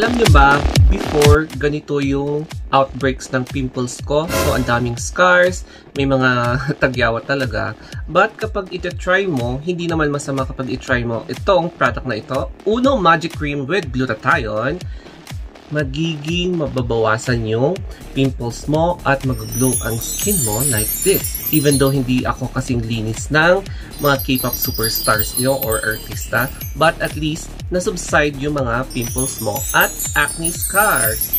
Alam niyo ba, before, ganito yung outbreaks ng pimples ko. So, ang daming scars, may mga tagyawa talaga. But kapag iti-try mo, hindi naman masama kapag i-try mo itong product na ito, Uno Magic Cream with Glutathione, magiging mababawasan yung pimples mo at mag-glow ang skin mo like this. Even though hindi ako kasing linis ng mga K-pop superstars nyo or artista, but at least nasubside yung mga pimples mo at acne scars.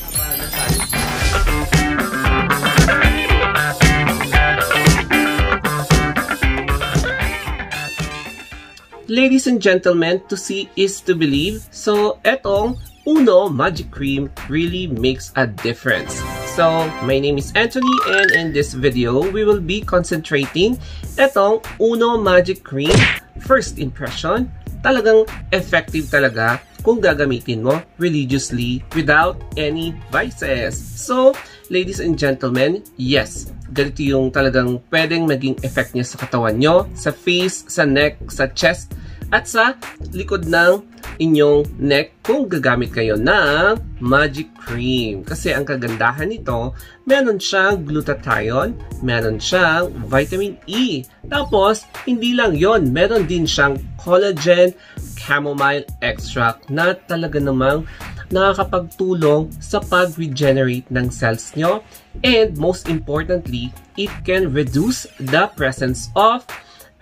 Ladies and gentlemen, to see is to believe. So, etong Uno Magic Cream really makes a difference. So, my name is Anthony and in this video, we will be concentrating etong Uno Magic Cream. First impression, talagang effective talaga kung gagamitin mo religiously without any vices. So, ladies and gentlemen, yes, ganito yung talagang pwedeng maging effect niya sa katawan nyo, sa face, sa neck, sa chest, at sa likod ng inyong neck kung gagamit kayo ng Magic Cream. Kasi ang kagandahan nito, meron siyang glutathione, meron siyang vitamin E. Tapos, hindi lang yon, meron din siyang collagen chamomile extract na talaga namang nakakapagtulong sa pag-regenerate ng cells nyo. And most importantly, it can reduce the presence of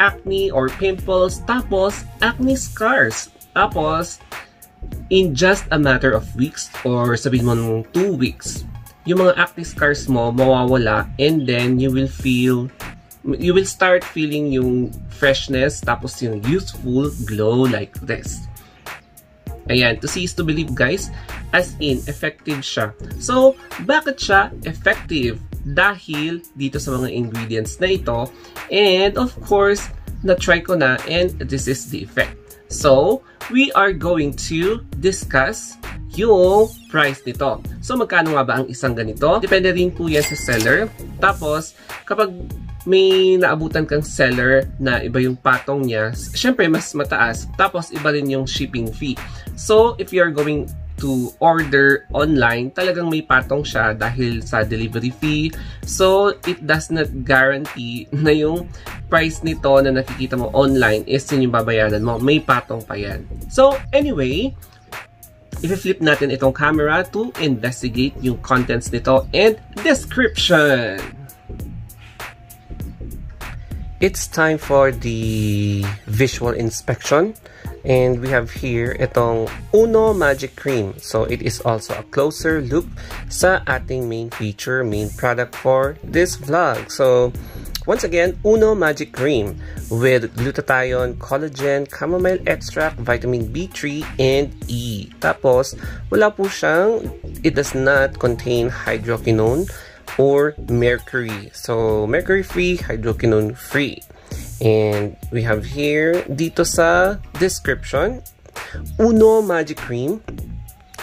acne or pimples, tapos acne scars. Tapos, in just a matter of weeks or sabihin mo nung 2 weeks, yung mga acne scars mo mawawala and then you will start feeling yung freshness tapos yung youthful glow like this. Ayan, to see is to believe guys, as in effective siya. So, bakit siya effective? Dahil dito sa mga ingredients na ito and of course, na-try ko na and this is the effect. So, we are going to discuss yung price nito. So, magkano nga ba ang isang ganito? Depende rin po yan sa seller. Tapos, kapag may naabutan kang seller na iba yung patong niya, syempre mas mataas. Tapos, iba rin yung shipping fee. So, if you're going to order online, talagang may patong siya dahil sa delivery fee. So, it does not guarantee na yung price nito na nakikita mo online is yun yung babayaran mo. May patong pa yan. So, anyway, i-flip natin itong camera to investigate yung contents nito and description. It's time for the visual inspection. And we have here itong Uno Magic Cream. So, it is also a closer look sa ating main feature, main product for this vlog. So, once again, Uno Magic Cream with glutathione, collagen, chamomile extract, vitamin B3, and E. Tapos, wala po siyang, it does not contain hydroquinone or mercury. So, mercury-free, hydroquinone-free. And we have here, dito sa description, Uno Magic Cream,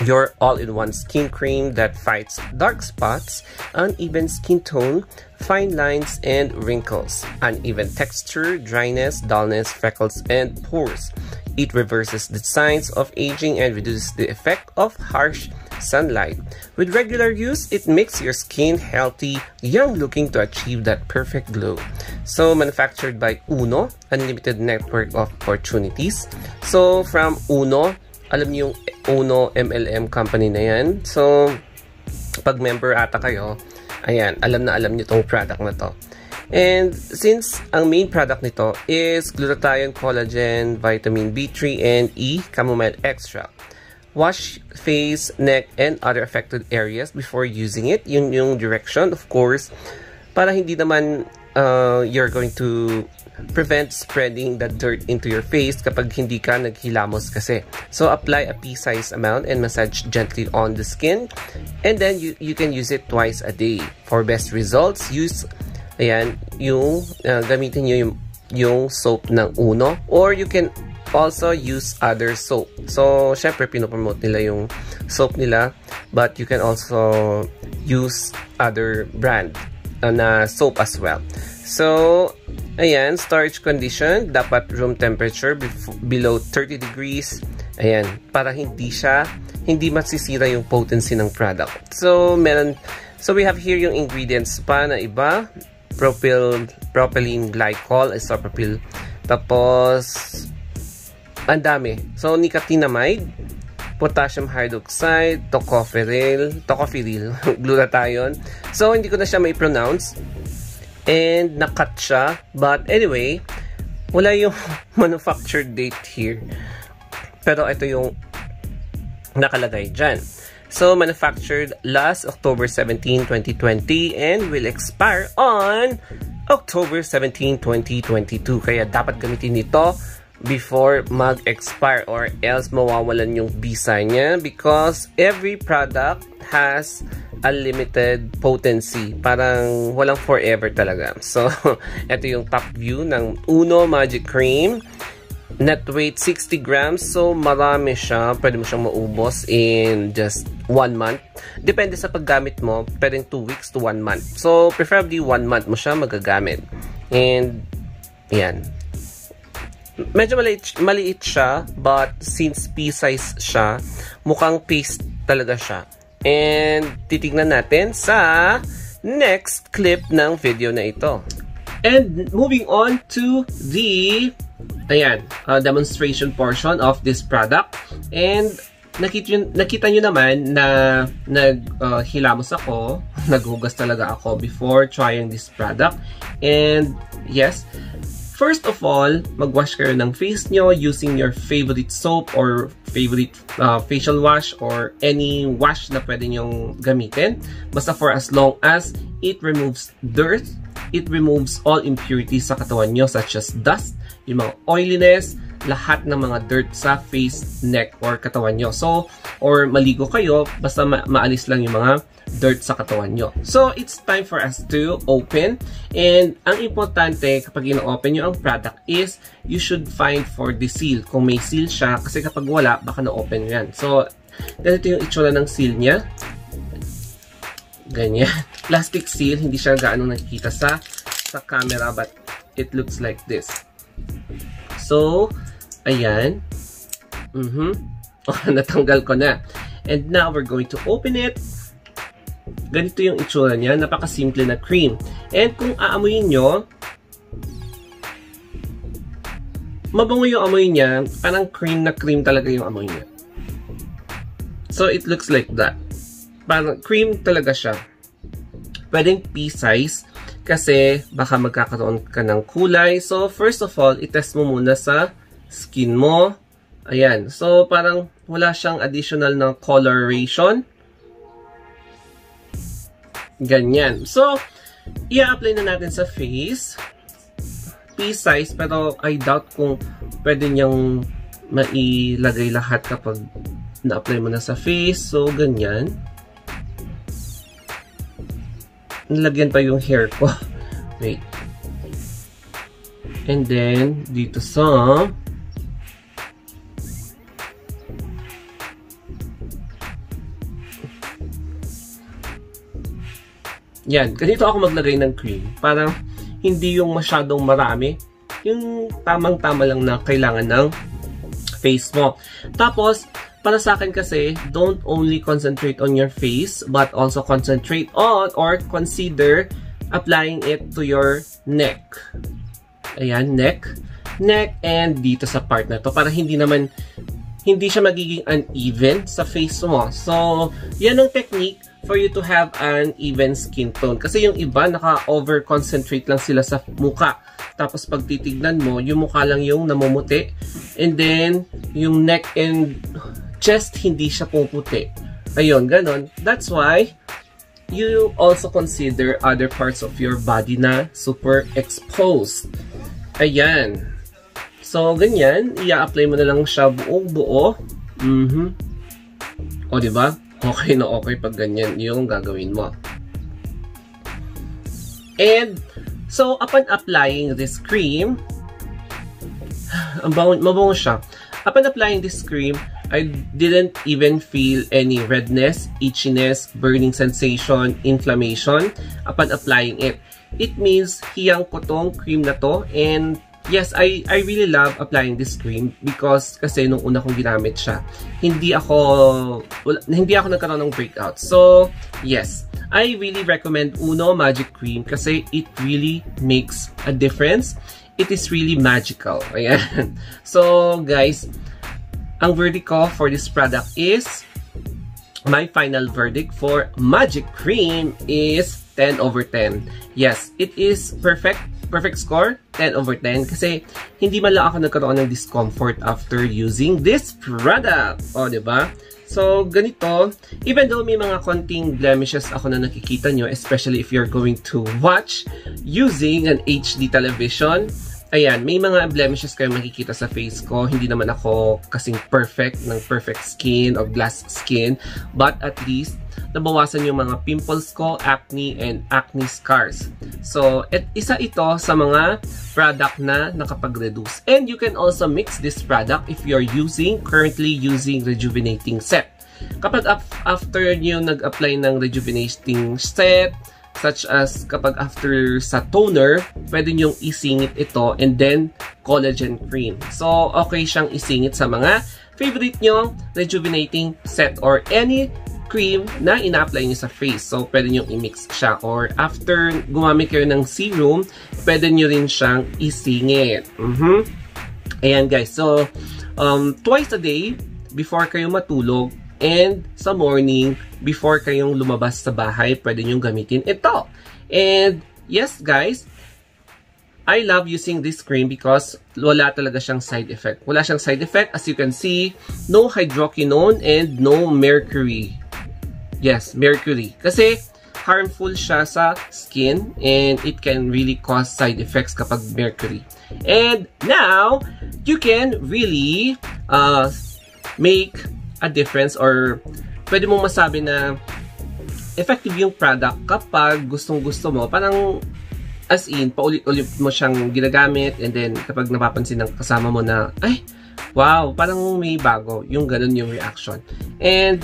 your all-in-one skin cream that fights dark spots, uneven skin tone, fine lines and wrinkles, uneven texture, dryness, dullness, freckles, and pores. It reverses the signs of aging and reduces the effect of harsh sunlight. With regular use, it makes your skin healthy, young-looking to achieve that perfect glow. So, manufactured by Uno, unlimited network of opportunities. So, from Uno, alam niyo yung Uno MLM company na yan. So, pag member ata kayo, ayan, alam niyo tong product na to. And since ang main product nito is glutathione, collagen, vitamin B3 and E, chamomile extract. Wash face, neck, and other affected areas before using it. Yun yung direction, of course, para hindi naman you're going to prevent spreading the dirt into your face kapag hindi ka naghilamos kasi. So, apply a pea-sized amount and massage gently on the skin. And then, you can use it twice a day. For best results, use, ayan, yung, gamitin nyo yung soap ng Uno. Or you can also use other soap. So, syempre, pinopromote nila yung soap nila. But you can also use other brand na soap as well. So, ayan, storage condition, dapat room temperature below 30 degrees. Ayan, para hindi hindi masisira yung potency ng product. So we have here yung ingredients pa na iba. Propylene glycol, isopropyl. Tapos ang dami. So nicotinamide, potassium hydroxide, tocopherol, glutathione. So hindi ko na siya mai-pronounce. And nakat siya. But anyway, wala yung manufactured date here. Pero ito yung nakalagay dyan. So, manufactured last October 17, 2020 and will expire on October 17, 2022. Kaya dapat gamitin nito before mag-expire or else mawawalan yung visa niya because every product has a limited potency. Parang walang forever talaga. So, ito yung top view ng Uno Magic Cream. Net weight 60 grams. So, marami siya. Pwede mo siyang maubos in just 1 month. Depende sa paggamit mo. Pwedeng 2 weeks to 1 month. So, preferably 1 month mo siya magagamit. And, yan. Medyo maliit siya. But, since pea-size siya, mukhang paste talaga siya. And, titignan natin sa next clip ng video na ito. And, moving on to the demonstration portion of this product. And nakita nyo naman na naghilamos ako, naghugas talaga ako before trying this product. And yes, first of all, magwash kayo ng face nyo using your favorite soap or favorite facial wash or any wash na pwede nyong gamitin. Basta for as long as it removes dirt, it removes all impurities sa katawan nyo such as dust, yung mga oiliness, lahat ng mga dirt sa face, neck, or katawan nyo. So, or maligo kayo, basta maalis lang yung mga dirt sa katawan nyo. So, it's time for us to open. And, ang importante kapag ino-open nyo ang product is, you should find for the seal. Kung may seal siya, kasi kapag wala, baka na-open yan. So, ganito yung itsura ng seal niya. Ganyan. Plastic seal, hindi siya gaano nakikita sa camera, but it looks like this. So, ayan. Natanggal ko na. And now, we're going to open it. Ganito yung itsura niya. Napakasimple na cream. And kung aamuyin nyo, mabango yung amoy niya. Parang cream na cream talaga yung amoy niya. So, it looks like that. Parang cream talaga siya. Pwedeng pea size. Kasi baka magkakaroon ka ng kulay. So, first of all, itest mo muna sa skin mo. Ayan. So, parang wala siyang additional na coloration. Ganyan. So, i-apply na natin sa face. Pea size. Pero I doubt kung pwede niyang mailagay lahat kapag na-apply mo na sa face. So, ganyan. Nilagyan pa yung hair ko. Wait. And then, dito sa yan. Ganito ako maglagay ng cream. Parang hindi yung masyadong marami. Yung tamang-tama lang na kailangan ng face mo. Tapos, para sa akin kasi, don't only concentrate on your face, but also concentrate on or consider applying it to your neck. Ayan, neck. Neck and dito sa part na to. Para hindi siya magiging uneven sa face mo. So, yan ang technique for you to have an even skin tone. Kasi yung iba, naka-over-concentrate lang sila sa muka. Tapos pag titignan mo, yung mukha lang yung namumuti. And then, yung neck and chest, hindi siya puputi. Ayun, ganon. That's why, you also consider other parts of your body na super exposed. Ayan. So, ganyan. I-apply mo na lang siya buong-buo. O, diba? Okay na okay pag ganyan yung gagawin mo. And, so, upon applying this cream, mabango siya. Upon applying this cream, I didn't even feel any redness, itchiness, burning sensation, inflammation upon applying it. It means hiyang ko tong cream na to and yes, I really love applying this cream because kasi nung una kong ginamit siya, hindi ako nagkaroon ng breakout. So, yes, I really recommend Uno Magic Cream kasi it really makes a difference. It is really magical. Ayan. So, guys, ang verdict ko for this product is, my final verdict for Magic Cream is 10 over 10. Yes, it is perfect score, 10 over 10. Kasi hindi man lang ako nagkaroon ng discomfort after using this product. O, diba? So, ganito. Even though may mga konting blemishes ako na nakikita nyo, especially if you're going to watch using an HD television, ayan, may mga blemishes kayo makikita sa face ko. Hindi naman ako kasing perfect skin or glass skin. But at least, nabawasan yung mga pimples ko, acne, and acne scars. So, isa ito sa mga product na nakapag-reduce. And you can also mix this product if you're currently using rejuvenating set. Kapag after nyo nag-apply ng rejuvenating set, such as kapag after sa toner, pwede nyong isingit ito and then collagen cream. So, okay siyang isingit sa mga favorite nyo rejuvenating set or any cream na ina-apply nyo sa face. So, pwede nyong i-mix siya. Or after gumamit kayo ng serum, pwede nyo rin siyang isingit. Ayan guys. So, twice a day before kayo matulog, and sa morning, before kayong lumabas sa bahay, pwede nyong gamitin ito. And yes guys, I love using this cream because wala talaga siyang side effect. Wala siyang side effect. As you can see, no hydroquinone and no mercury. Yes, mercury. Kasi harmful siya sa skin and it can really cause side effects kapag mercury. And now, you can really make a difference or pwede mong masabi na effective yung product kapag gustong-gusto mo. Parang as in, paulit-ulit mo siyang ginagamit and then kapag napapansin ng kasama mo na, ay, wow, parang may bago. Yung ganun yung reaction. And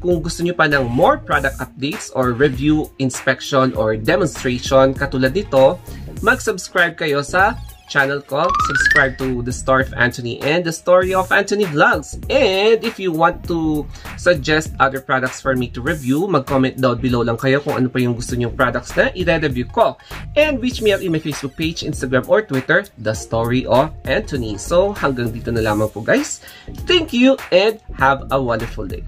kung gusto nyo pa ng more product updates or review, inspection, or demonstration katulad nito, mag-subscribe kayo sa channel ko. Subscribe to The Story of Anthony and The Story of Anthony Vlogs. And if you want to suggest other products for me to review, mag-comment down below lang kayo kung ano pa yung gusto nyong products na i-review ko. And reach me out in my Facebook page, Instagram, or Twitter, The Story of Anthony. So, hanggang dito na lamang po guys. Thank you and have a wonderful day.